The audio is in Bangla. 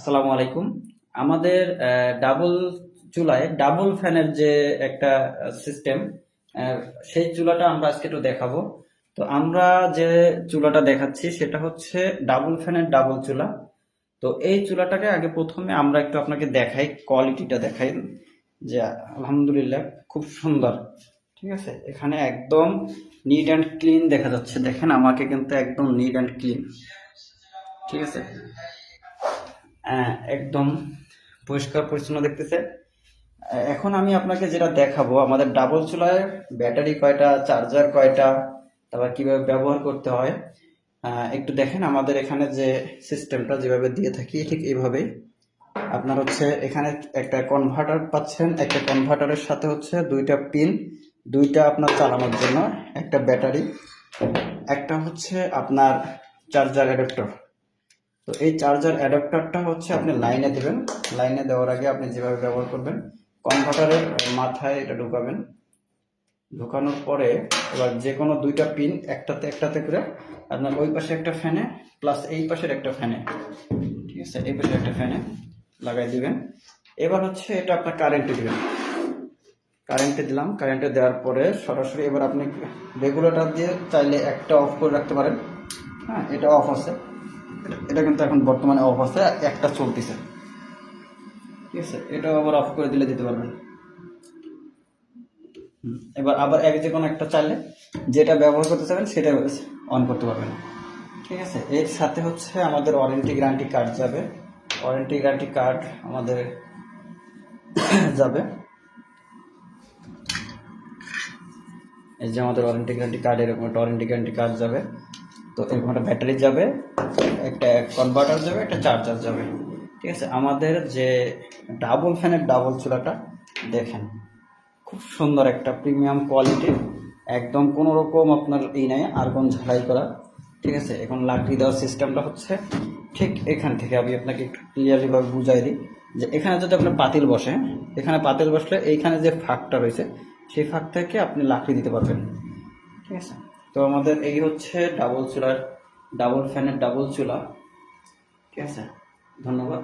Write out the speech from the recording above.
আসসালামু আলাইকুম। আমাদের ডাবল চুলায় ডাবল ফ্যানের যে একটা সিস্টেম, সেই চুলাটা আমরা আজকে একটু দেখাবো। তো আমরা যে চুলাটা দেখাচ্ছি সেটা হচ্ছে ডাবল ফ্যানের ডাবল চুলা। তো এই চুলাটাকে আগে প্রথমে আমরা একটু আপনাকে দেখাই, কোয়ালিটিটা দেখাই যে আলহামদুলিল্লাহ খুব সুন্দর। ঠিক আছে, এখানে একদম নিট অ্যান্ড ক্লিন দেখা যাচ্ছে। দেখেন আমাকে কিন্তু একদম নিট অ্যান্ড ক্লিন। ঠিক আছে, একদম পরিষ্কার পরিচ্ছন্ন দেখতেছে। এখন আমি আপনাকে যেটা দেখাবো, আমাদের ডাবল চুলায় ব্যাটারি কয়টা, চার্জার কয়টা, তারপর কিভাবে ব্যবহার করতে হয় একটু দেখেন। আমাদের এখানে যে সিস্টেমটা যেভাবে দিয়ে থাকি ঠিক এইভাবেই আপনার হচ্ছে এখানে একটা কনভার্টার পাচ্ছেন। একটা কনভার্টারের সাথে হচ্ছে দুইটা পিন, দুইটা আপনার চালানোর জন্য, একটা ব্যাটারি, একটা হচ্ছে আপনার চার্জার অ্যাডাপ্টার। তো এই চার্জার অ্যাডাপ্টারটা হচ্ছে আপনি লাইনে দেবেন। লাইনে দেওয়ার আগে আপনি যেভাবে ব্যবহার করবেন, কনভার্টারের মাথায় এটা ঢুকাবেন। ঢোকানোর পরে এবার যে কোনো দুইটা পিন একটাতে একটাতে করে আপনার ওই পাশে একটা ফ্যানে প্লাস এই পাশের একটা ফ্যানে, ঠিক আছে, এই পাশের একটা ফ্যানে লাগাই দিবেন। এবার হচ্ছে এটা আপনার কারেন্টে দিবেন। কারেন্টে দিলাম, কারেন্টে দেওয়ার পরে সরাসরি এবার আপনি রেগুলেটর দিয়ে চাইলে একটা অফ করে রাখতে পারেন। হ্যাঁ, এটা অফ আছে, এটা কিন্তু এখন বর্তমানে অফ আছে, একটা চলতেছে। ঠিক আছে, এটাও আবার অফ করে দিলে দিতে পারবেন। এবার আবার এক যে কোনো একটা চাইলে যেটা ব্যবহার করতে চাবেন সেটা অন করতে পারবেন। ঠিক আছে, এর সাথে হচ্ছে আমাদের ওয়ারেন্টি গ্যারান্টি কার্ড যাবে। ওয়ারেন্টি গ্যারান্টি কার্ড আমাদের যাবে। এই যে আমাদের ওয়ারেন্টি গ্যারান্টি কার্ড, এরকম একটা ওয়ারেন্টি গ্যারান্টি কার্ড যাবে। তো এরকম একটা ব্যাটারি যাবে, একটা কনভার্টার যাবে, একটা চার্জার যাবে। ঠিক আছে, আমাদের যে ডাবল ফ্যানের ডাবল চুলাটা দেখেন, খুব সুন্দর একটা প্রিমিয়াম কোয়ালিটির, একদম কোনো রকম আপনার এই নাই আর্গন ঝালাই করা। ঠিক আছে, এখন লাকড়ি দেওয়ার সিস্টেমটা হচ্ছে ঠিক এখান থেকে আমি আপনাকে একটু ক্লিয়ারলিভাবে বুঝাই দিই যে এখানে যদি আপনার পাতিল বসে, এখানে পাতিল বসলে এইখানে যে ফাঁকটা রয়েছে সেই ফাঁক থেকে আপনি লাকড়ি দিতে পারবেন। ঠিক আছে, তো আমাদের এই হচ্ছে ডাবল চুলার, ডাবল ফ্যানের ডাবল চুলা। ঠিক আছে, ধন্যবাদ।